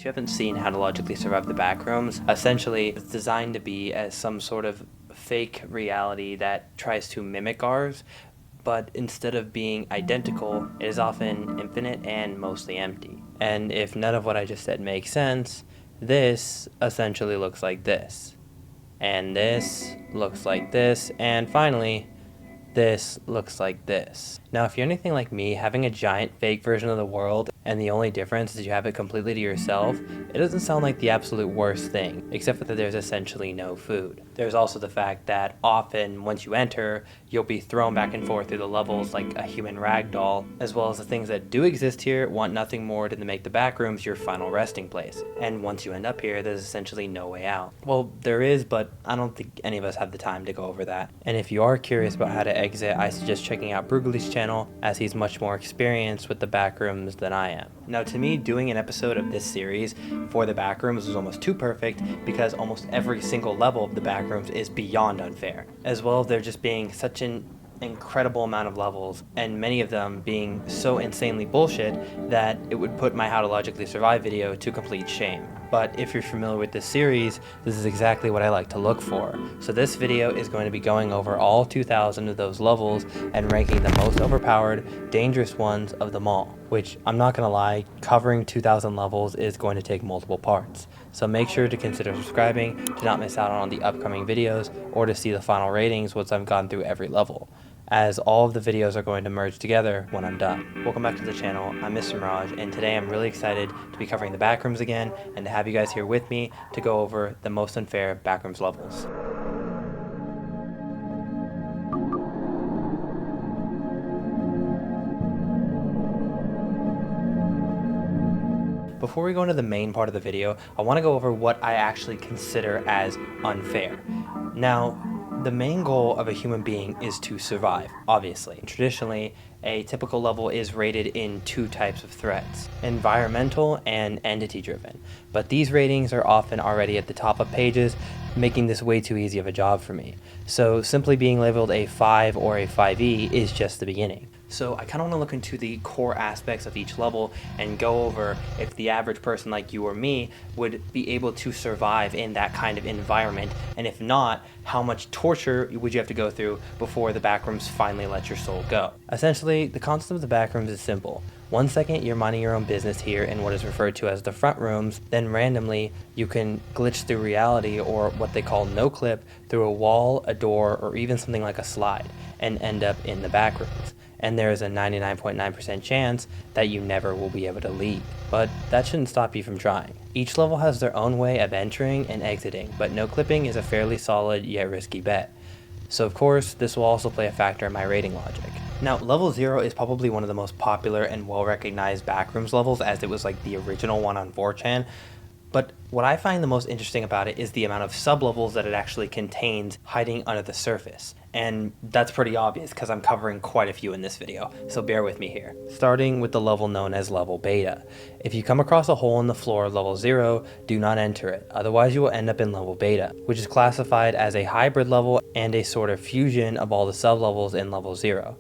you haven't seen How to Logically Survive the Backrooms, essentially it's designed to be as some sort of fake reality that tries to mimic ours, but instead of being identical, it is often infinite and mostly empty. And if none of what I just said makes sense, this essentially looks like this. And this looks like this, and finally, this looks like this. Now, if you're anything like me, having a giant fake version of the world and the only difference is you have it completely to yourself, it doesn't sound like the absolute worst thing, except for that there's essentially no food. There's also the fact that often, once you enter, you'll be thrown back and forth through the levels like a human ragdoll, as well as the things that do exist here want nothing more than to make the backrooms your final resting place. And once you end up here, there's essentially no way out. Well, there is, but I don't think any of us have the time to go over that. And if you are curious about how to exit, I suggest checking out Brugali's channel, as he's much more experienced with the backrooms than I am. Now, to me, doing an episode of this series for the backrooms was almost too perfect, because almost every single level of the backrooms is beyond unfair, as well as there just being such an incredible amount of levels, and many of them being so insanely bullshit that it would put my How to Logically Survive video to complete shame. But if you're familiar with this series, this is exactly what I like to look for. So this video is going to be going over all 2,000 of those levels and ranking the most overpowered, dangerous ones of them all. Which, I'm not gonna lie, covering 2,000 levels is going to take multiple parts. So make sure to consider subscribing to not miss out on the upcoming videos or to see the final ratings once I've gone through every level, as all of the videos are going to merge together when I'm done. Welcome back to the channel, I'm Mr.Mirage, and today I'm really excited to be covering the backrooms again and to have you guys here with me to go over the most unfair backrooms levels. Before we go into the main part of the video, I want to go over what I actually consider as unfair. Now, the main goal of a human being is to survive, obviously. Traditionally, a typical level is rated in two types of threats: environmental and entity driven. But these ratings are often already at the top of pages, making this way too easy of a job for me. So simply being labeled a 5 or a 5e is just the beginning. So I kind of want to look into the core aspects of each level and go over if the average person like you or me would be able to survive in that kind of environment, and if not, how much torture would you have to go through before the backrooms finally let your soul go. Essentially, the concept of the backrooms is simple. One second you're minding your own business here in what is referred to as the front rooms, then randomly you can glitch through reality, or what they call no clip, through a wall, a door, or even something like a slide, and end up in the backrooms. And there is a 99.9% chance that you never will be able to leave. But that shouldn't stop you from trying. Each level has their own way of entering and exiting, but no clipping is a fairly solid yet risky bet. So of course, this will also play a factor in my rating logic. Now, level 0 is probably one of the most popular and well-recognized backrooms levels, as it was like the original one on 4chan. But what I find the most interesting about it is the amount of sub-levels that it actually contains hiding under the surface. And that's pretty obvious because I'm covering quite a few in this video, so bear with me here. Starting with the level known as level beta. If you come across a hole in the floor of level 0, do not enter it, otherwise you will end up in level beta, which is classified as a hybrid level and a sort of fusion of all the sub-levels in level 0.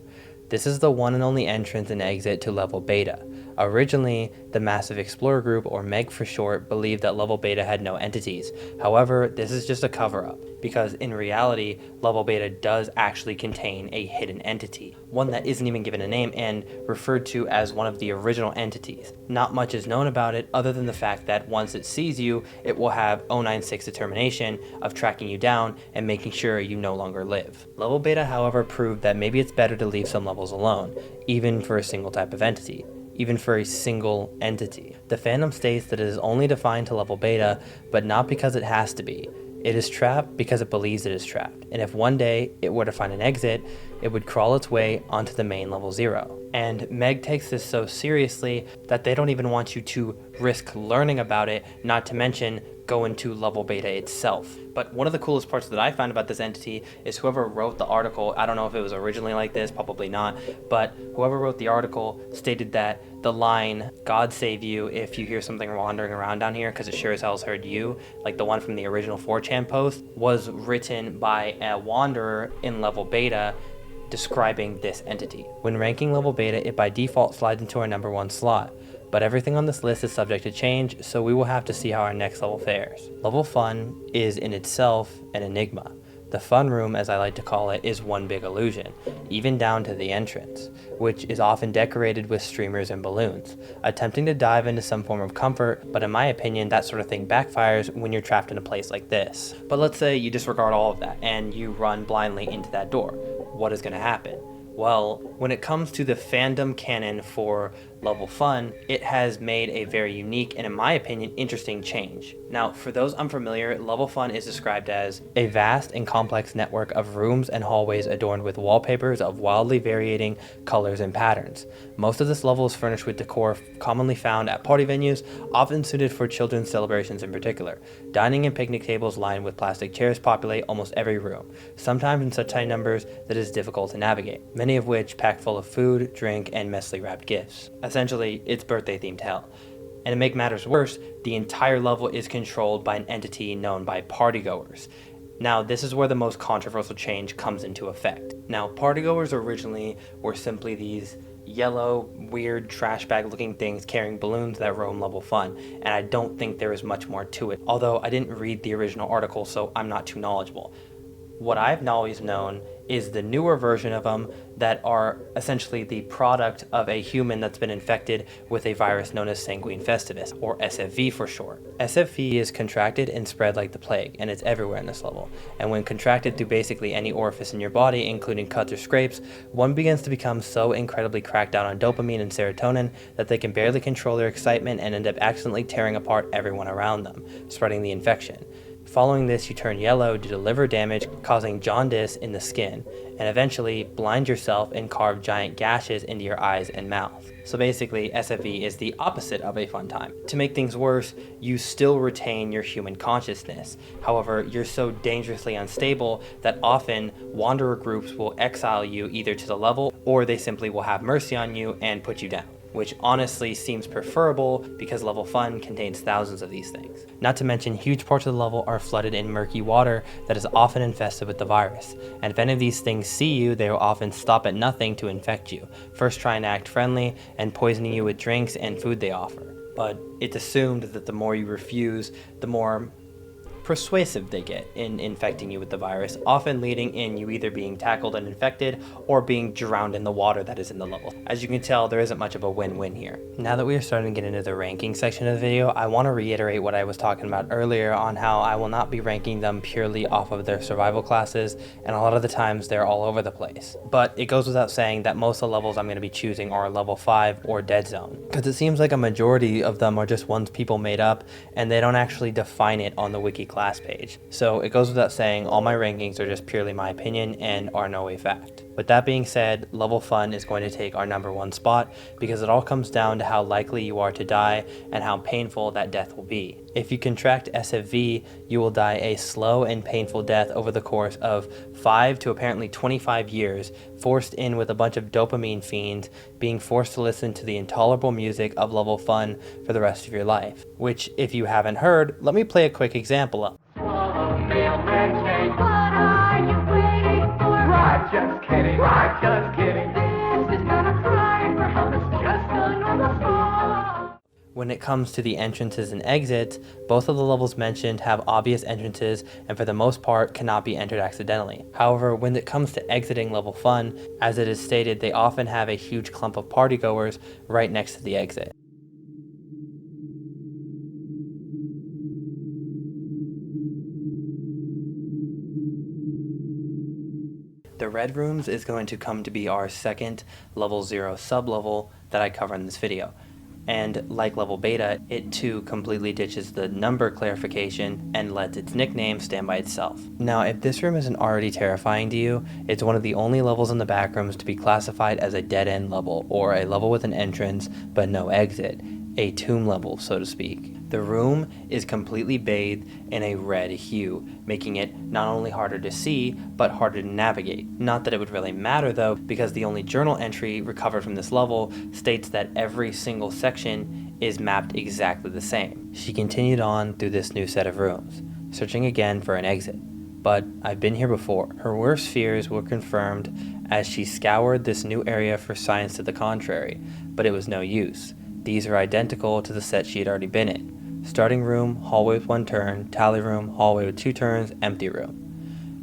This is the one and only entrance and exit to level beta. Originally, the Massive Explorer Group, or MEG for short, believed that level beta had no entities. However, this is just a cover-up, because in reality, level beta does actually contain a hidden entity, one that isn't even given a name and referred to as one of the original entities. Not much is known about it other than the fact that once it sees you, it will have 096 determination of tracking you down and making sure you no longer live. Level beta, however, proved that maybe it's better to leave some levels alone, even for a single type of entity. Even for a single entity. The fandom states that it is only defined to level beta, but not because it has to be. It is trapped because it believes it is trapped, and if one day it were to find an exit, it would crawl its way onto the main level 0. And MEG takes this so seriously that they don't even want you to risk learning about it, not to mention go into level beta itself. But one of the coolest parts that I found about this entity is whoever wrote the article, I don't know if it was originally like this, probably not, but whoever wrote the article stated that the line, "God save you if you hear something wandering around down here, because it sure as hell's heard you," like the one from the original 4chan post, was written by a wanderer in level beta describing this entity. When ranking level beta, it by default slides into our number 1 slot. but everything on this list is subject to change, so we will have to see how our next level fares. Level Fun is in itself an enigma. The fun room, as I like to call it, is one big illusion, even down to the entrance, which is often decorated with streamers and balloons, attempting to dive into some form of comfort, but in my opinion, that sort of thing backfires when you're trapped in a place like this. But let's say you disregard all of that and you run blindly into that door. What is going to happen? Well, when it comes to the fandom canon for Level Fun, it has made a very unique and, in my opinion, interesting change. Now, for those unfamiliar, Level Fun is described as a vast and complex network of rooms and hallways adorned with wallpapers of wildly varying colors and patterns. Most of this level is furnished with decor commonly found at party venues, often suited for children's celebrations in particular. Dining and picnic tables lined with plastic chairs populate almost every room, sometimes in such high numbers that it is difficult to navigate, many of which packed full of food, drink, and messily wrapped gifts. Essentially, it's birthday-themed hell. And to make matters worse, the entire level is controlled by an entity known by partygoers. Now, this is where the most controversial change comes into effect. Now, partygoers originally were simply these yellow, weird, trash bag looking things carrying balloons that roam Level Fun, and I don't think there is much more to it, although I didn't read the original article, so I'm not too knowledgeable. What I've always known is the newer version of them that are essentially the product of a human that's been infected with a virus known as sanguine festivus, or SFV for short. SFV is contracted and spread like the plague, and it's everywhere in this level. And when contracted through basically any orifice in your body, including cuts or scrapes, one begins to become so incredibly cracked out on dopamine and serotonin that they can barely control their excitement and end up accidentally tearing apart everyone around them, spreading the infection. Following this, you turn yellow due to liver damage, causing jaundice in the skin, and eventually blind yourself and carve giant gashes into your eyes and mouth. So basically, SFV is the opposite of a fun time. To make things worse, you still retain your human consciousness. However, you're so dangerously unstable that often wanderer groups will exile you either to the level, or they simply will have mercy on you and put you down, which honestly seems preferable because Level Fun contains thousands of these things. Not to mention, huge parts of the level are flooded in murky water that is often infested with the virus, and if any of these things see you, they will often stop at nothing to infect you, first trying to act friendly and poisoning you with drinks and food they offer. But it's assumed that the more you refuse, the more persuasive they get in infecting you with the virus, often leading in you either being tackled and infected or being drowned in the water that is in the level. As you can tell, there isn't much of a win-win here. Now that we are starting to get into the ranking section of the video, I want to reiterate what I was talking about earlier on how I will not be ranking them purely off of their survival classes, and a lot of the times they're all over the place. But it goes without saying that most of the levels I'm going to be choosing are level 5 or Dead Zone, because it seems like a majority of them are just ones people made up and they don't actually define it on the wiki class page. So it goes without saying, all my rankings are just purely my opinion and are no way fact. With that being said, Level Fun is going to take our number 1 spot because it all comes down to how likely you are to die and how painful that death will be. If you contract SFV, you will die a slow and painful death over the course of 5 to apparently 25 years, forced in with a bunch of dopamine fiends, being forced to listen to the intolerable music of Level Fun for the rest of your life. Which, if you haven't heard, let me play a quick example of. Just kidding, I'm just kidding. This is not a cry for help, it's just a normal song. When it comes to the entrances and exits, both of the levels mentioned have obvious entrances and for the most part cannot be entered accidentally. However, when it comes to exiting Level Fun, as it is stated, they often have a huge clump of partygoers right next to the exit. The Red Rooms is going to come to be our second level 0 sublevel that I cover in this video. And like level beta, it too completely ditches the number clarification and lets its nickname stand by itself. Now, if this room isn't already terrifying to you, it's one of the only levels in the Backrooms to be classified as a dead-end level, or a level with an entrance but no exit, a tomb level, so to speak. The room is completely bathed in a red hue, making it not only harder to see, but harder to navigate. Not that it would really matter though, because the only journal entry recovered from this level states that every single section is mapped exactly the same. She continued on through this new set of rooms, searching again for an exit. But I've been here before. Her worst fears were confirmed as she scoured this new area for signs to the contrary, but it was no use. these are identical to the set she had already been in. Starting room, hallway with 1 turn, tally room, hallway with 2 turns, empty room.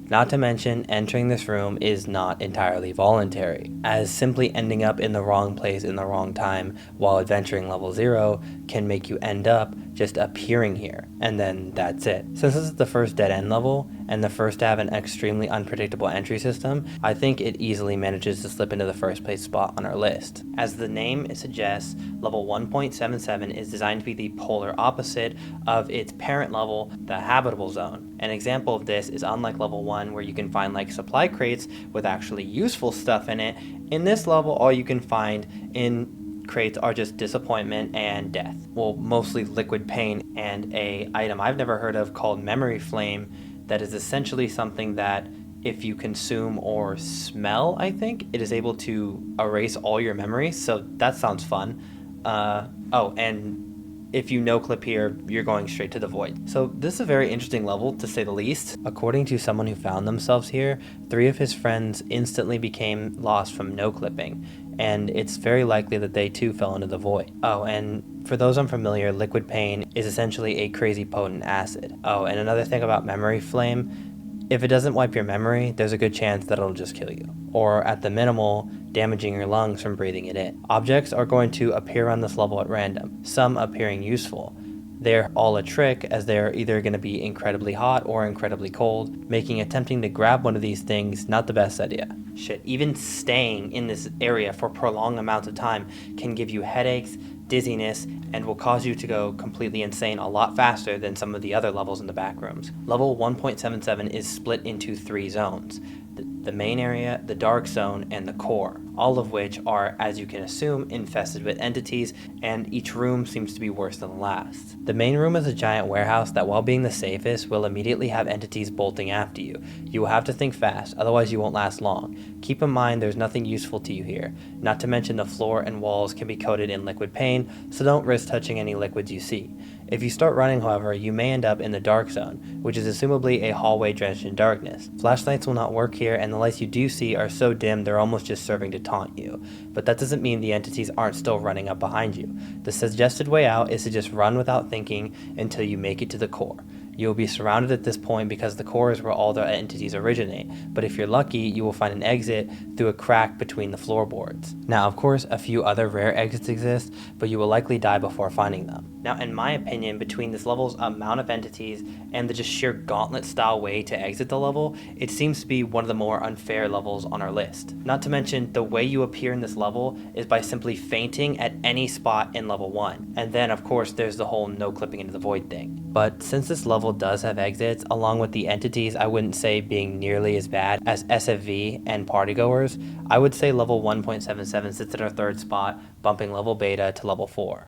Not to mention, entering this room is not entirely voluntary, as simply ending up in the wrong place in the wrong time while adventuring level 0 can make you end up just appearing here, and then that's it. Since this is the first dead end level, and the first to have an extremely unpredictable entry system, I think it easily manages to slip into the first place spot on our list. As the name suggests, level 1.77 is designed to be the polar opposite of its parent level, the Habitable Zone. An example of this is unlike level 1 where you can find like supply crates with actually useful stuff in it. In this level, all you can find in crates are just disappointment and death. Well, mostly liquid pain and a item I've never heard of called Memory Flame that is essentially something that if you consume or smell, I think, it is able to erase all your memories, so that sounds fun. Oh, and if you no-clip here, you're going straight to the void. So this is a very interesting level, to say the least. According to someone who found themselves here, 3 of his friends instantly became lost from no-clipping, and it's very likely that they too fell into the void. Oh, and for those unfamiliar, liquid pain is essentially a crazy potent acid. Oh, and another thing about Memory Flame, if it doesn't wipe your memory, there's a good chance that it'll just kill you, or at the minimal, damaging your lungs from breathing it in. Objects are going to appear on this level at random, some appearing useful. They're all a trick, as they're either going to be incredibly hot or incredibly cold, making attempting to grab one of these things not the best idea. Shit, even staying in this area for prolonged amounts of time can give you headaches, dizziness, and will cause you to go completely insane a lot faster than some of the other levels in the Backrooms. Level 1.77 is split into 3 zones. The main area, the dark zone, and the core, all of which are, as you can assume, infested with entities, and each room seems to be worse than the last. The main room is a giant warehouse that, while being the safest, will immediately have entities bolting after you. You will have to think fast, otherwise you won't last long. Keep in mind there's nothing useful to you here, not to mention the floor and walls can be coated in liquid pain, so don't risk touching any liquids you see. If you start running, however, you may end up in the dark zone, which is assumably a hallway drenched in darkness. Flashlights will not work here, and the lights you do see are so dim they're almost just serving to taunt you. But that doesn't mean the entities aren't still running up behind you. The suggested way out is to just run without thinking until you make it to the core. You will be surrounded at this point because the core is where all the entities originate, but if you're lucky, you will find an exit through a crack between the floorboards. Now, of course, a few other rare exits exist, but you will likely die before finding them. Now, in my opinion, between this level's amount of entities and the just sheer gauntlet-style way to exit the level, it seems to be one of the more unfair levels on our list. Not to mention, the way you appear in this level is by simply fainting at any spot in level 1. And then, of course, there's the whole no clipping into the void thing. But since this level does have exits, along with the entities I wouldn't say being nearly as bad as SFV and partygoers, I would say level 1.77 sits at our 3rd spot, bumping level beta to level 4.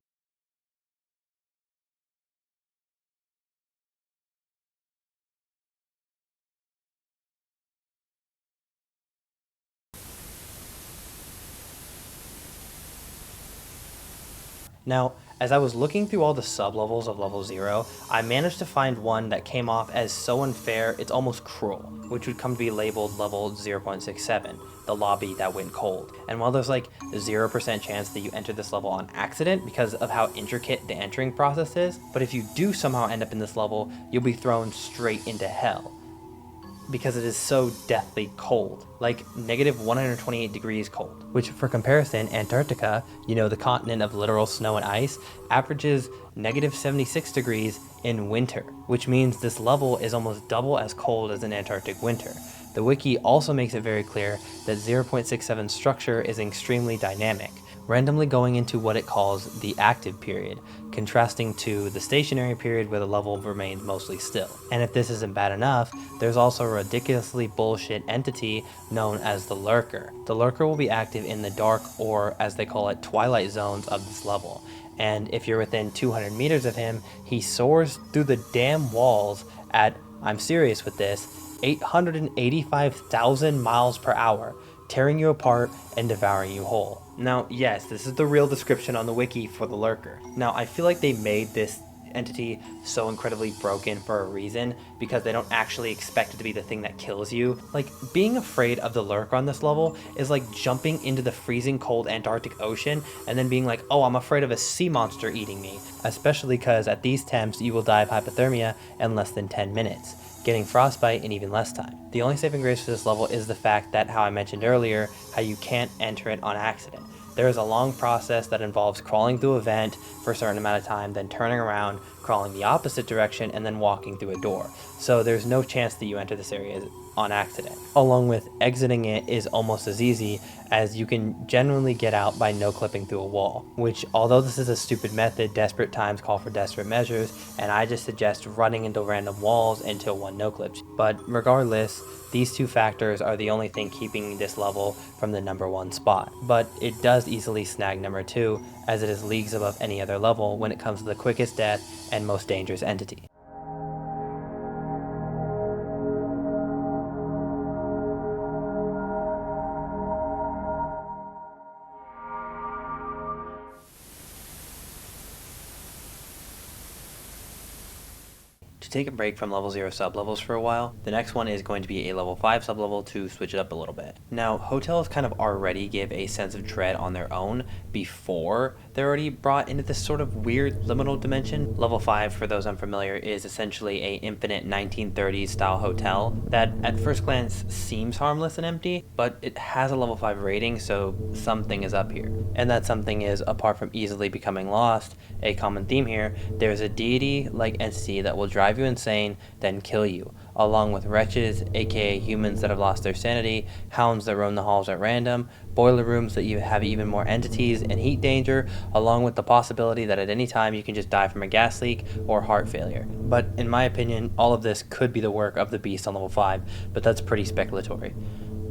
Now, as I was looking through all the sub-levels of level 0, I managed to find one that came off as so unfair it's almost cruel, which would come to be labeled level 0.67, the lobby that went cold. And while there's like 0% chance that you enter this level on accident because of how intricate the entering process is, but if you do somehow end up in this level, you'll be thrown straight into hell, because it is so deathly cold, like negative 128 degrees cold, which for comparison, Antarctica, you know, the continent of literal snow and ice, averages negative 76 degrees in winter, which means this level is almost double as cold as an Antarctic winter. The wiki also makes it very clear that 0.67 structure is extremely dynamic, randomly going into what it calls the active period, contrasting to the stationary period where the level remains mostly still. And if this isn't bad enough, there's also a ridiculously bullshit entity known as the Lurker. The Lurker will be active in the dark, or as they call it, twilight zones of this level. And if you're within 200 meters of him, he soars through the damn walls at, I'm serious with this, 885,000 miles per hour, tearing you apart and devouring you whole. Now, yes, this is the real description on the wiki for the Lurker. Now, I feel like they made this entity so incredibly broken for a reason, because they don't actually expect it to be the thing that kills you. Like, being afraid of the lurker on this level is like jumping into the freezing cold Antarctic Ocean and then being like, oh, I'm afraid of a sea monster eating me. Especially because at these temps you will die of hypothermia in less than 10 minutes, getting frostbite in even less time. The only saving grace for this level is the fact that, how I mentioned earlier, how you can't enter it on accident. There is a long process that involves crawling through a vent for a certain amount of time, then turning around, crawling the opposite direction, and then walking through a door. So there's no chance that you enter this area on accident. Along with exiting it is almost as easy, as you can generally get out by no clipping through a wall, which, although this is a stupid method, desperate times call for desperate measures, and I just suggest running into random walls until one no clips. But regardless, these two factors are the only thing keeping this level from the number 1 spot. But it does easily snag number 2, as it is leagues above any other level when it comes to the quickest death and most dangerous entity. To take a break from level 0 sublevels for a while, the next one is going to be a level 5 sublevel to switch it up a little bit. Now, hotels kind of already give a sense of dread on their own before they're already brought into this sort of weird liminal dimension. Level 5, for those unfamiliar, is essentially a infinite 1930s style hotel that at first glance seems harmless and empty, but it has a level 5 rating, so something is up here. And that something is, apart from easily becoming lost, a common theme here, there's a deity-like entity that will drive you insane, then kill you, along with wretches, aka humans that have lost their sanity, hounds that roam the halls at random, boiler rooms that you have even more entities, and heat danger, along with the possibility that at any time you can just die from a gas leak or heart failure. But in my opinion, all of this could be the work of the beast on level 5, but that's pretty speculatory.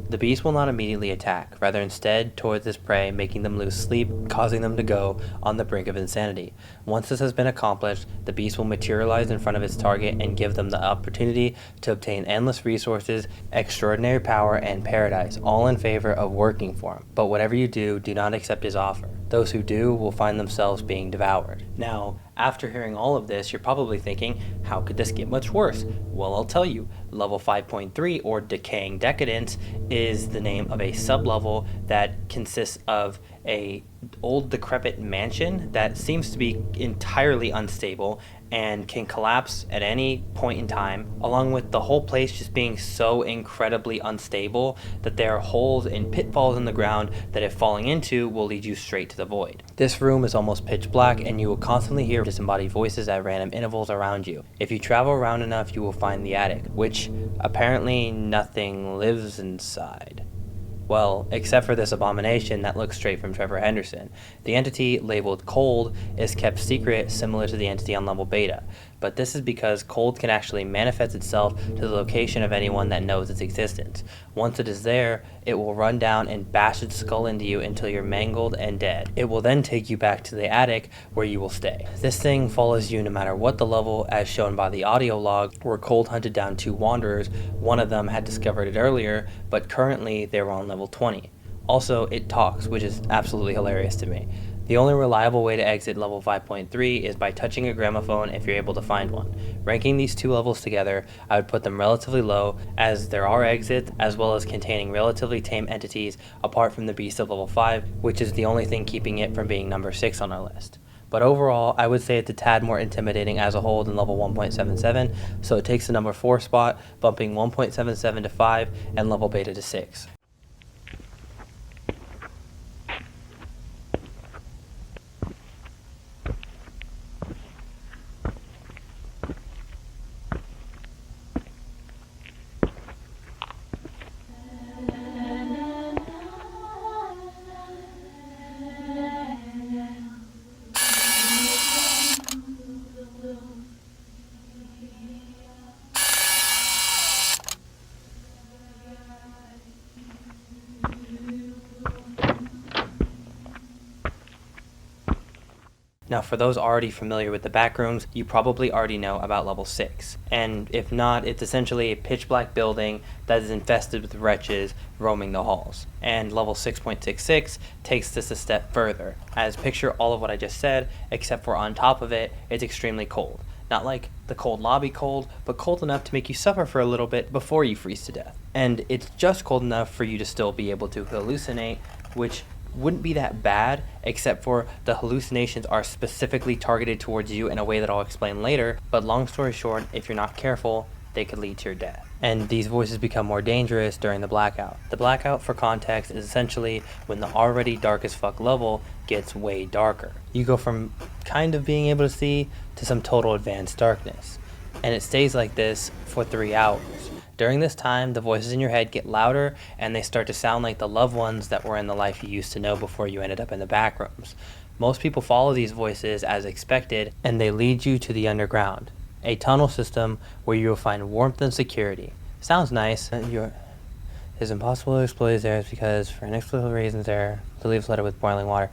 The beast will not immediately attack, rather instead towards this prey, making them lose sleep, causing them to go on the brink of insanity. Once this has been accomplished, the beast will materialize in front of its target and give them the opportunity to obtain endless resources, extraordinary power, and paradise, all in favor of working for him. But whatever you do, do not accept his offer. Those who do will find themselves being devoured. Now, after hearing all of this, you're probably thinking, how could this get much worse? Well, I'll tell you. Level 5.3, or Decaying Decadence, is the name of a sublevel that consists of a old decrepit mansion that seems to be entirely unstable and can collapse at any point in time, along with the whole place just being so incredibly unstable that there are holes and pitfalls in the ground that, if falling into, will lead you straight to the void. This room is almost pitch black, and you will constantly hear disembodied voices at random intervals around you. If you travel around enough, you will find the attic, which apparently nothing lives inside. Well, except for this abomination that looks straight from Trevor Henderson. The entity, labeled Cold, is kept secret, similar to the entity on level Beta. But this is because Cold can actually manifest itself to the location of anyone that knows its existence. Once it is there, it will run down and bash its skull into you until you're mangled and dead. It will then take you back to the attic, where you will stay. This thing follows you no matter what the level, as shown by the audio log, where Cold hunted down 2 wanderers. One of them had discovered it earlier, but currently they were on level 20. Also, it talks, which is absolutely hilarious to me. The only reliable way to exit level 5.3 is by touching a gramophone if you're able to find one. Ranking these 2 levels together, I would put them relatively low, as there are exits, as well as containing relatively tame entities apart from the beast of level 5, which is the only thing keeping it from being number 6 on our list. But overall, I would say it's a tad more intimidating as a whole than level 1.77, so it takes the number 4 spot, bumping 1.77 to 5 and level Beta to 6. Now, for those already familiar with the Backrooms, you probably already know about level 6. And if not, it's essentially a pitch black building that is infested with wretches roaming the halls. And level 6.66 takes this a step further, as picture all of what I just said, except for on top of it, it's extremely cold. Not like the cold lobby cold, but cold enough to make you suffer for a little bit before you freeze to death. And it's just cold enough for you to still be able to hallucinate, which wouldn't be that bad, except for the hallucinations are specifically targeted towards you in a way that I'll explain later, but long story short, if you're not careful, they could lead to your death. And these voices become more dangerous during the blackout. The blackout, for context, is essentially when the already dark as fuck level gets way darker. You go from kind of being able to see to some total advanced darkness. And it stays like this for 3 hours. During this time, the voices in your head get louder and they start to sound like the loved ones that were in the life you used to know before you ended up in the Backrooms. Most people follow these voices as expected, and they lead you to the underground, a tunnel system where you will find warmth and security. Sounds nice. It's impossible to explore these areas because, for inexplicable reasons, they're flooded with boiling water.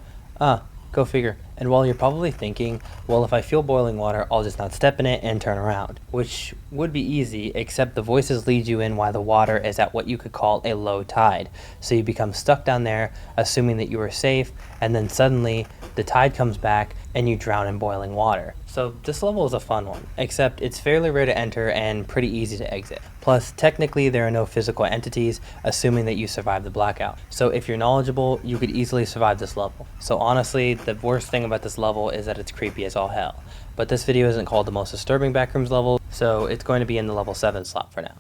Go figure. And while you're probably thinking, well, if I feel boiling water, I'll just not step in it and turn around, which would be easy, except the voices lead you in while the water is at what you could call a low tide. So you become stuck down there, assuming that you are safe, and then suddenly the tide comes back and you drown in boiling water. So this level is a fun one, except it's fairly rare to enter and pretty easy to exit. Plus, technically there are no physical entities, assuming that you survive the blackout. So if you're knowledgeable, you could easily survive this level. So honestly, the worst thing about this level is that it's creepy as all hell. But this video isn't called the most disturbing Backrooms level, so it's going to be in the level 7 slot for now.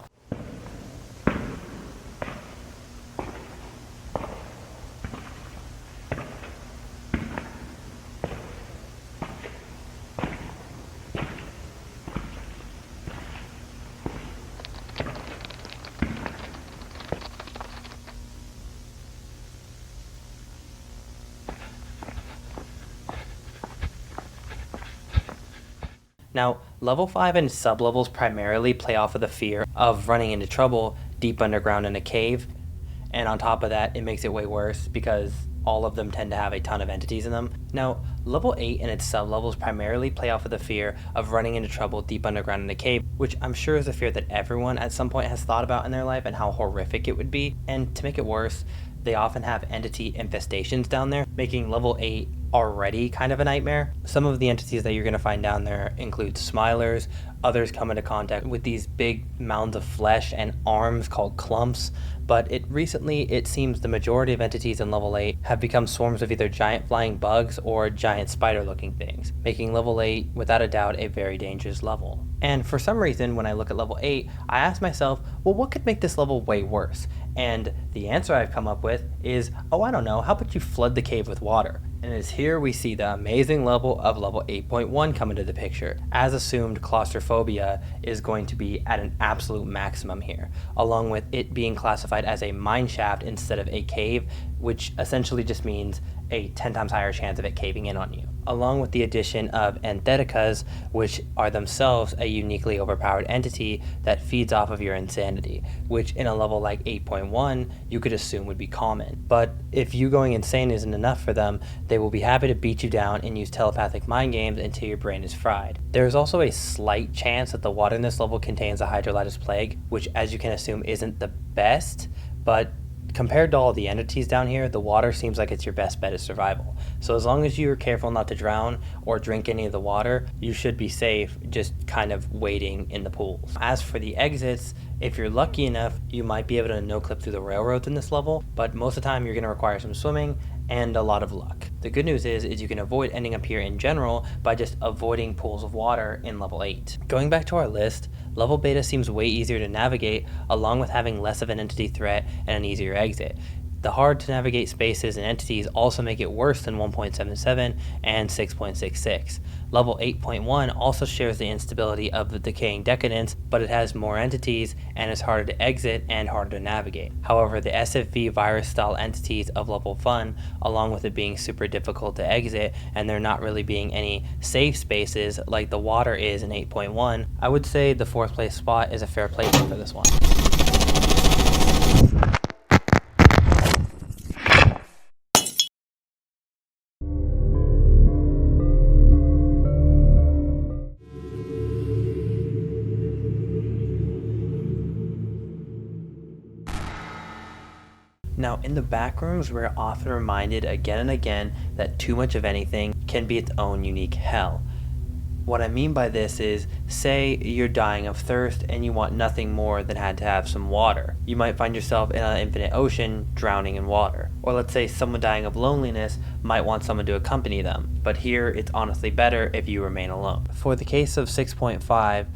Now, level 5 and sublevels primarily play off of the fear of running into trouble deep underground in a cave, and on top of that, it makes it way worse because all of them tend to have a ton of entities in them. Now, level 8 and its sublevels primarily play off of the fear of running into trouble deep underground in a cave, which I'm sure is a fear that everyone at some point has thought about in their life and how horrific it would be. And to make it worse, they often have entity infestations down there, making level 8 already kind of a nightmare. Some of the entities that you're going to find down there include smilers. Others come into contact with these big mounds of flesh and arms called clumps, but it seems the majority of entities in level 8 have become swarms of either giant flying bugs or giant spider looking things, making level 8 without a doubt a very dangerous level. And for some reason, when I look at level 8, I ask myself, well, what could make this level way worse? And the answer I've come up with is, I don't know, how about you flood the cave with water? And it's here we see the amazing level of level 8.1 come into the picture. As assumed, claustrophobia is going to be at an absolute maximum here, along with it being classified as a mine shaft instead of a cave, which essentially just means a 10 times higher chance of it caving in on you, along with the addition of Anthetikas, which are themselves a uniquely overpowered entity that feeds off of your insanity, which in a level like 8.1 you could assume would be common. But if you going insane isn't enough for them, they will be happy to beat you down and use telepathic mind games until your brain is fried. There is also a slight chance that the water in this level contains a hydrolytis plague, which, as you can assume, isn't the best, but compared to all the entities down here, the water seems like it's your best bet of survival. So as long as you're careful not to drown or drink any of the water, you should be safe, just kind of waiting in the pools. As for the exits, if you're lucky enough, you might be able to no-clip through the railroads in this level, but most of the time you're going to require some swimming and a lot of luck. The good news is you can avoid ending up here in general by just avoiding pools of water in level 8. Going back to our list, level beta seems way easier to navigate, along with having less of an entity threat and an easier exit. The hard to navigate spaces and entities also make it worse than 1.77 and 6.66. Level 8.1 also shares the instability of the Decaying Decadence, but it has more entities and is harder to exit and harder to navigate. However, the SFV virus style entities of level 1, along with it being super difficult to exit and there not really being any safe spaces like the water is in 8.1, I would say the 4th place spot is a fair placement for this one. Now, in the backrooms, we're often reminded again and again that too much of anything can be its own unique hell. What I mean by this is, say you're dying of thirst and you want nothing more than had to have some water. You might find yourself in an infinite ocean drowning in water. Or let's say someone dying of loneliness might want someone to accompany them, but here it's honestly better if you remain alone. For the case of 6.5,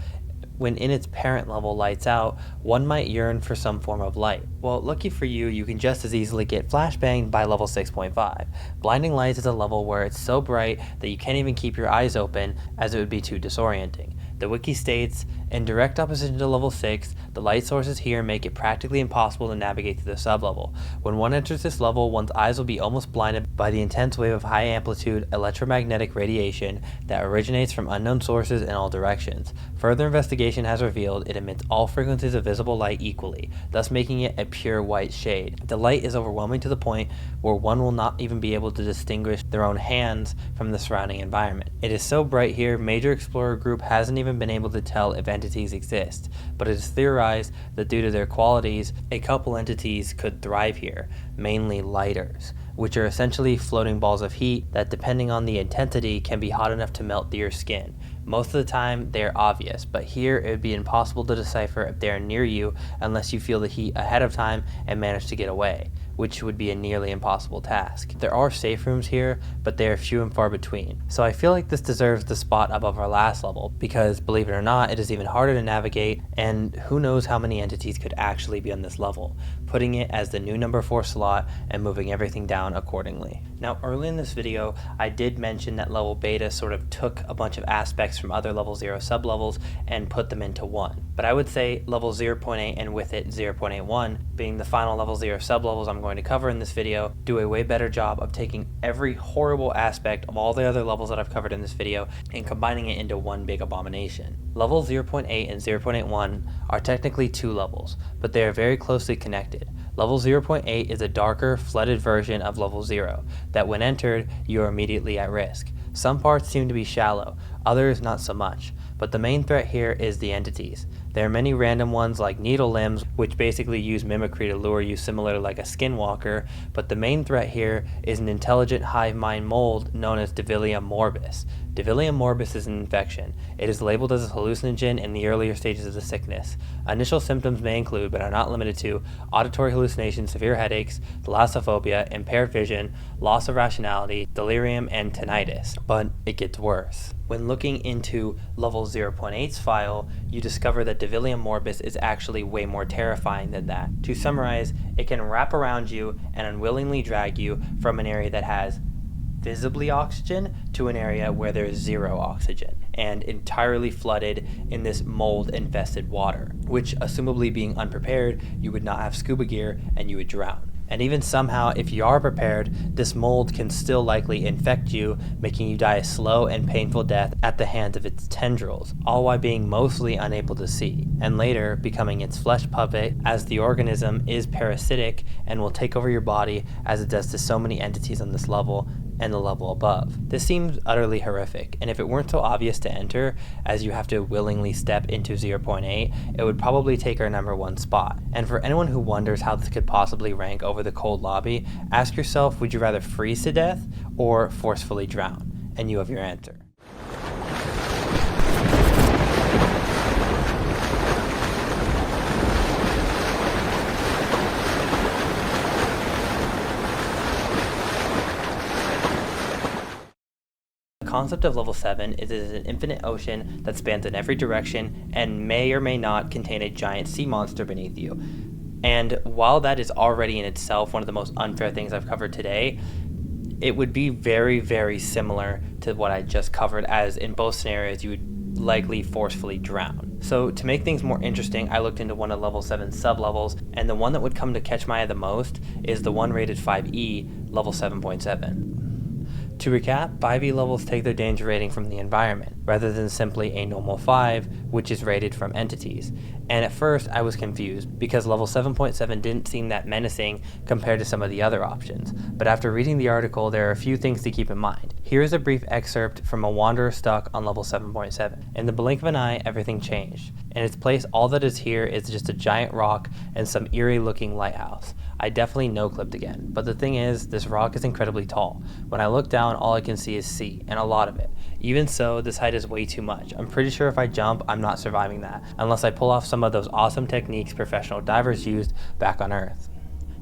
when in its parent level lights out, one might yearn for some form of light. Well, lucky for you, you can just as easily get flashbanged by level 6.5. Blinding Lights is a level where it's so bright that you can't even keep your eyes open, as it would be too disorienting. The wiki states, in direct opposition to level 6, the light sources here make it practically impossible to navigate through the sublevel. When one enters this level, one's eyes will be almost blinded by the intense wave of high amplitude electromagnetic radiation that originates from unknown sources in all directions. Further investigation has revealed it emits all frequencies of visible light equally, thus making it a pure white shade. The light is overwhelming to the point where one will not even be able to distinguish their own hands from the surrounding environment. It is so bright here, Major Explorer Group hasn't even been able to tell if entities exist, but it is theorized that due to their qualities, a couple entities could thrive here, mainly lighters, which are essentially floating balls of heat that, depending on the intensity, can be hot enough to melt through your skin. Most of the time, they are obvious, but here it would be impossible to decipher if they are near you unless you feel the heat ahead of time and manage to get away, which would be a nearly impossible task. There are safe rooms here, but they are few and far between. So I feel like this deserves the spot above our last level, because believe it or not, it is even harder to navigate, and who knows how many entities could actually be on this level, putting it as the new number 4 slot and moving everything down accordingly. Now, early in this video, I did mention that level beta sort of took a bunch of aspects from other level 0 sublevels and put them into one. But I would say level 0.8 and with it 0.81, being the final level 0 sublevels I'm going to cover in this video, do a way better job of taking every horrible aspect of all the other levels that I've covered in this video and combining it into one big abomination. Level 0.8 and 0.81 are technically two levels, but they are very closely connected. Level 0.8 is a darker, flooded version of level 0, that when entered, you are immediately at risk. Some parts seem to be shallow, others not so much, but the main threat here is the entities. There are many random ones like needle limbs, which basically use mimicry to lure you similar like a skinwalker, but the main threat here is an intelligent hive mind mold known as Divilium morbus. Divilium morbus is an infection. It is labeled as a hallucinogen in the earlier stages of the sickness. Initial symptoms may include, but are not limited to, auditory hallucinations, severe headaches, thalassophobia, impaired vision, loss of rationality, delirium, and tinnitus. But it gets worse. When looking into level 0.8's file, you discover that Divilium morbus is actually way more terrifying than that. To summarize, it can wrap around you and unwillingly drag you from an area that has visibly oxygen to an area where there's zero oxygen and entirely flooded in this mold infested water, which, assumably being unprepared, you would not have scuba gear and you would drown. And even somehow, if you are prepared, this mold can still likely infect you, making you die a slow and painful death at the hands of its tendrils, all while being mostly unable to see, and later becoming its flesh puppet, as the organism is parasitic and will take over your body as it does to so many entities on this level and the level above. This seems utterly horrific, and if it weren't so obvious to enter, as you have to willingly step into 0.8, it would probably take our number 1 spot. And for anyone who wonders how this could possibly rank over the cold lobby, ask yourself, would you rather freeze to death or forcefully drown? And you have your answer. The concept of level 7 is it is an infinite ocean that spans in every direction and may or may not contain a giant sea monster beneath you. And while that is already in itself one of the most unfair things I've covered today, it would be very, very similar to what I just covered, as in both scenarios you would likely forcefully drown. So to make things more interesting, I looked into one of level 7's sublevels, and the one that would come to catch my eye the most is the one rated 5E, level 7.7. To recap, 5e levels take their danger rating from the environment, rather than simply a normal 5, which is rated from entities. And at first, I was confused, because level 7.7 didn't seem that menacing compared to some of the other options. But after reading the article, there are a few things to keep in mind. Here is a brief excerpt from a wanderer stuck on level 7.7. In the blink of an eye, everything changed. In its place, all that is here is just a giant rock and some eerie looking lighthouse. I definitely no-clipped again, but the thing is, this rock is incredibly tall. When I look down, all I can see is sea, and a lot of it. Even so, this height is way too much. I'm pretty sure if I jump, I'm not surviving that, unless I pull off some of those awesome techniques professional divers used back on Earth.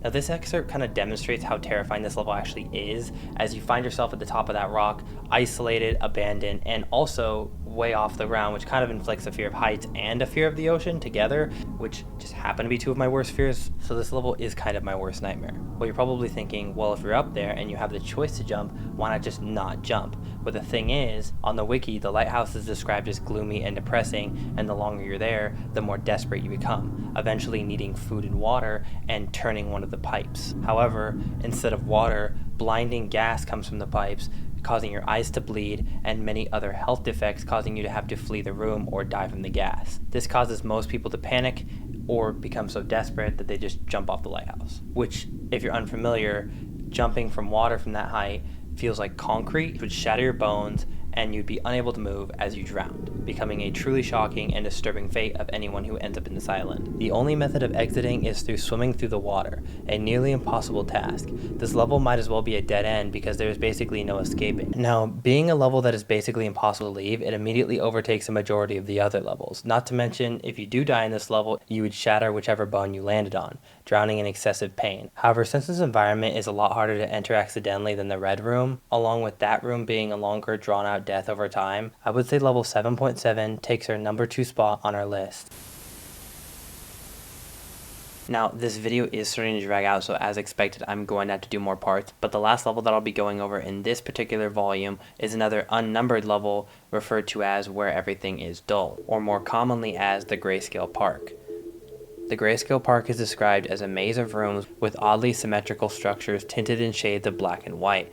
Now this excerpt kind of demonstrates how terrifying this level actually is, as you find yourself at the top of that rock, isolated, abandoned, and also way off the ground, which kind of inflicts a fear of heights and a fear of the ocean together, which just happen to be two of my worst fears, so this level is kind of my worst nightmare. Well, you're probably thinking, well, if you're up there and you have the choice to jump, why not just not jump? But the thing is, on the wiki, the lighthouse is described as gloomy and depressing, and the longer you're there, the more desperate you become, eventually needing food and water and turning one of the pipes. However, instead of water, blinding gas comes from the pipes, causing your eyes to bleed, and many other health defects causing you to have to flee the room or die from the gas. This causes most people to panic or become so desperate that they just jump off the lighthouse, which, if you're unfamiliar, jumping from water from that height feels like concrete, which would shatter your bones and you'd be unable to move as you drowned, becoming a truly shocking and disturbing fate of anyone who ends up in this island. The only method of exiting is through swimming through the water, a nearly impossible task. This level might as well be a dead end because there is basically no escaping. Now, being a level that is basically impossible to leave, it immediately overtakes the majority of the other levels. Not to mention, if you do die in this level, you would shatter whichever bone you landed on, drowning in excessive pain. However, since this environment is a lot harder to enter accidentally than the red room, along with that room being a longer drawn out death over time, I would say level 7.7 takes our number 2 spot on our list. Now, this video is starting to drag out, so as expected, I'm going to have to do more parts, but the last level that I'll be going over in this particular volume is another unnumbered level referred to as Where Everything is Dull, or more commonly as the Grayscale Park. The Grayscale Park is described as a maze of rooms with oddly symmetrical structures tinted in shades of black and white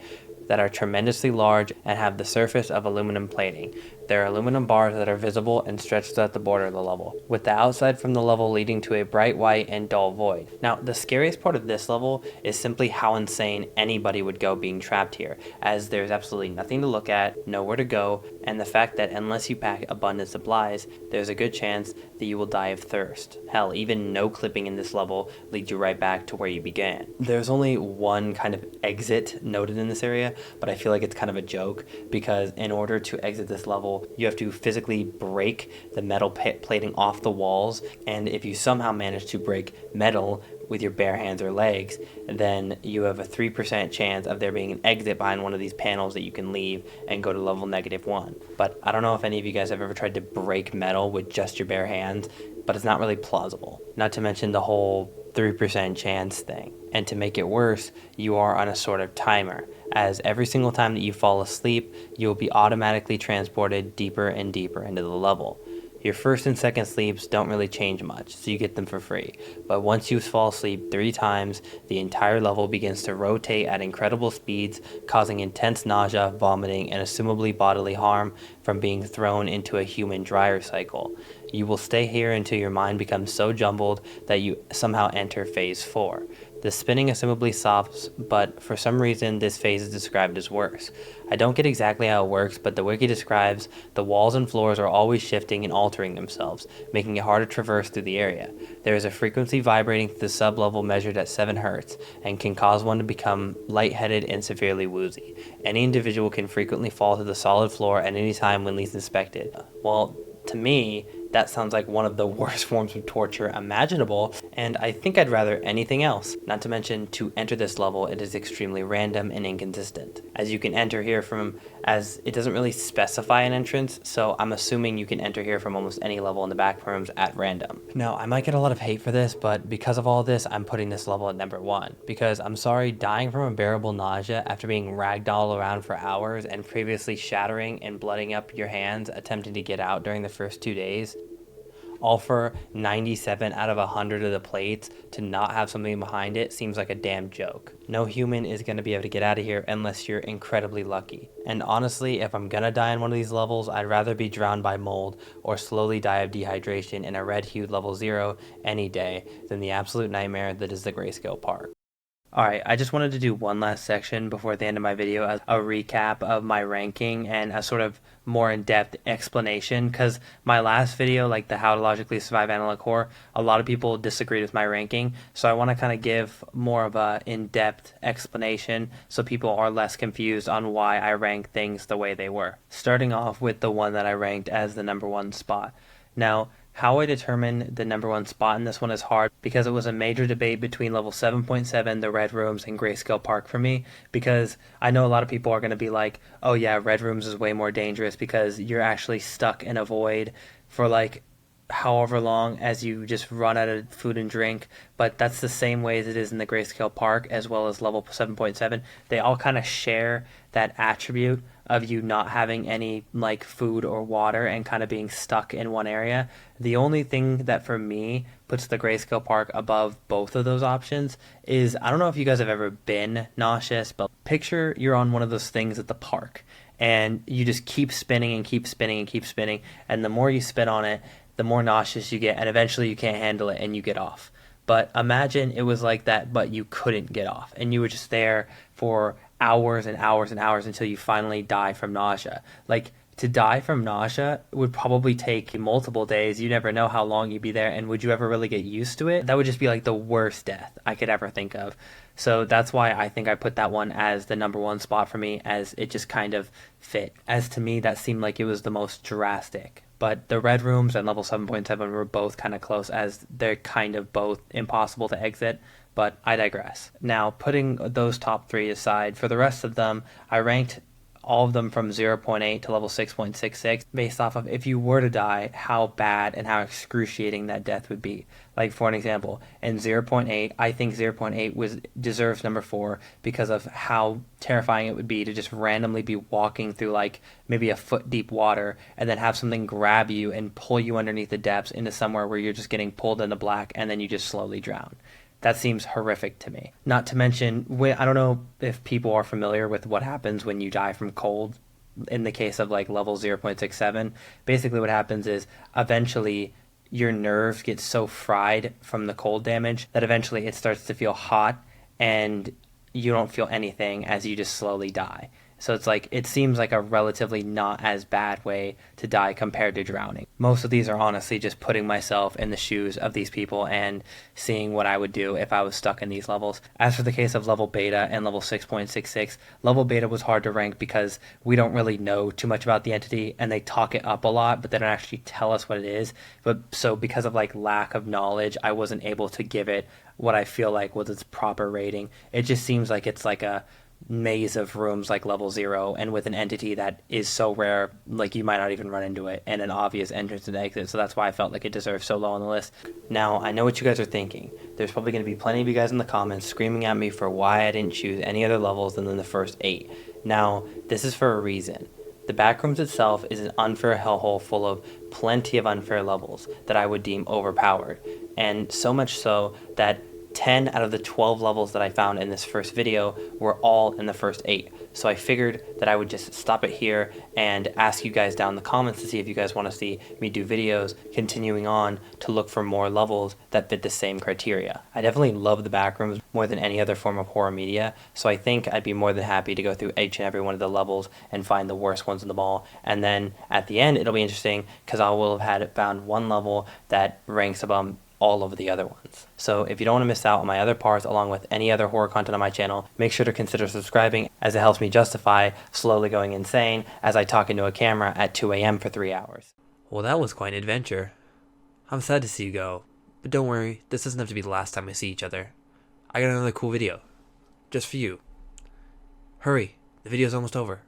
that are tremendously large and have the surface of aluminum plating. There are aluminum bars that are visible and stretched at the border of the level, with the outside from the level leading to a bright white and dull void. Now, the scariest part of this level is simply how insane anybody would go being trapped here, as there's absolutely nothing to look at, nowhere to go, and the fact that unless you pack abundant supplies, there's a good chance that you will die of thirst. Hell, even no clipping in this level leads you right back to where you began. There's only one kind of exit noted in this area, but I feel like it's kind of a joke, because in order to exit this level, you have to physically break the metal plating off the walls, and if you somehow manage to break metal with your bare hands or legs, then you have a 3% chance of there being an exit behind one of these panels that you can leave and go to level -1. But I don't know if any of you guys have ever tried to break metal with just your bare hands, but it's not really plausible. Not to mention the whole 3% chance thing. And to make it worse, you are on a sort of timer, as every single time that you fall asleep, you will be automatically transported deeper and deeper into the level. Your first and second sleeps don't really change much, so you get them for free. But once you fall asleep 3 times, the entire level begins to rotate at incredible speeds, causing intense nausea, vomiting, and assumably bodily harm from being thrown into a human dryer cycle. You will stay here until your mind becomes so jumbled that you somehow enter phase 4. The spinning assumably stops, but for some reason this phase is described as worse. I don't get exactly how it works, but the wiki describes the walls and floors are always shifting and altering themselves, making it hard to traverse through the area. There is a frequency vibrating through the sub-level measured at 7 Hz and can cause one to become lightheaded and severely woozy. Any individual can frequently fall to the solid floor at any time when least expected. Well, to me, that sounds like one of the worst forms of torture imaginable, and I think I'd rather anything else. Not to mention, to enter this level, it is extremely random and inconsistent, as you can enter here from, as it doesn't really specify an entrance, so I'm assuming you can enter here from almost any level in the Backrooms at random. Now, I might get a lot of hate for this, but because of all this, I'm putting this level at number 1, because I'm sorry, dying from unbearable nausea after being ragdolled around for hours and previously shattering and blooding up your hands attempting to get out during the first 2 days, all for 97 out of 100 of the plates to not have something behind it seems like a damn joke. No human is going to be able to get out of here unless you're incredibly lucky. And honestly, if I'm going to die in one of these levels, I'd rather be drowned by mold or slowly die of dehydration in a red-hued level 0 any day than the absolute nightmare that is the Grayscale Park. Alright, I just wanted to do one last section before the end of my video as a recap of my ranking and a sort of more in-depth explanation, because my last video, like the how to logically survive analog horror, a lot of people disagreed with my ranking, so I want to kind of give more of a in-depth explanation so people are less confused on why I rank things the way they were. Starting off with the one that I ranked as the number one spot. Now, how I determine the number one spot in this one is hard because it was a major debate between level 7.7, the Red Rooms, and Grayscale Park for me, because I know a lot of people are going to be like, oh yeah, Red Rooms is way more dangerous because you're actually stuck in a void for like however long as you just run out of food and drink, but that's the same way as it is in the Grayscale Park as well as level 7.7. They all kind of share that attribute of you not having any like food or water and kind of being stuck in one area. The only thing that for me puts the Grayscale Park above both of those options is, I don't know if you guys have ever been nauseous, but picture you're on one of those things at the park and you just keep spinning and keep spinning and keep spinning, and the more you spin on it, the more nauseous you get, and eventually you can't handle it and you get off. But imagine it was like that, but you couldn't get off, and you were just there for hours and hours and hours until you finally die from nausea. Like, to die from nausea would probably take multiple days. You never know how long you'd be there, and would you ever really get used to it? That would just be like the worst death I could ever think of. So that's why I think I put that one as the number one spot for me, as it just kind of fit. As to me, that seemed like it was the most drastic. But the Red Rooms and level 7.7 were both kind of close, as they're kind of both impossible to exit, but I digress. Now, putting those top three aside, for the rest of them, I ranked all of them from 0.8 to level 6.66 based off of, if you were to die, how bad and how excruciating that death would be. Like, for an example, in 0.8, I think 0.8 deserves number 4 because of how terrifying it would be to just randomly be walking through like maybe a foot deep water and then have something grab you and pull you underneath the depths into somewhere where you're just getting pulled into black and then you just slowly drown. That seems horrific to me. Not to mention, I don't know if people are familiar with what happens when you die from cold. In the case of like level 0.67, basically what happens is eventually your nerves get so fried from the cold damage that eventually it starts to feel hot and you don't feel anything as you just slowly die. So it's like, it seems like a relatively not as bad way to die compared to drowning. Most of these are honestly just putting myself in the shoes of these people and seeing what I would do if I was stuck in these levels. As for the case of level beta and level 6.66, level beta was hard to rank because we don't really know too much about the entity and they talk it up a lot, but they don't actually tell us what it is. But so because of like lack of knowledge, I wasn't able to give it what I feel like was its proper rating. It just seems like it's like a maze of rooms like level 0, and with an entity that is so rare, like you might not even run into it, and an obvious entrance and exit, so that's why I felt like it deserves so low on the list. Now, I know what you guys are thinking. There's probably going to be plenty of you guys in the comments screaming at me for why I didn't choose any other levels than the first 8. Now, this is for a reason. The Backrooms itself is an unfair hellhole full of plenty of unfair levels that I would deem overpowered, and so much so that 10 out of the 12 levels that I found in this first video were all in the first 8. So I figured that I would just stop it here and ask you guys down in the comments to see if you guys want to see me do videos continuing on to look for more levels that fit the same criteria. I definitely love the Backrooms more than any other form of horror media, so I think I'd be more than happy to go through each and every one of the levels and find the worst ones in them all. And then at the end, it'll be interesting because I will have found one level that ranks above all of the other ones. So if you don't want to miss out on my other parts along with any other horror content on my channel, make sure to consider subscribing, as it helps me justify slowly going insane as I talk into a camera at 2 a.m. for 3 hours. Well, that was quite an adventure. I'm sad to see you go, but don't worry, this doesn't have to be the last time we see each other. I got another cool video, just for you. Hurry, the video's almost over.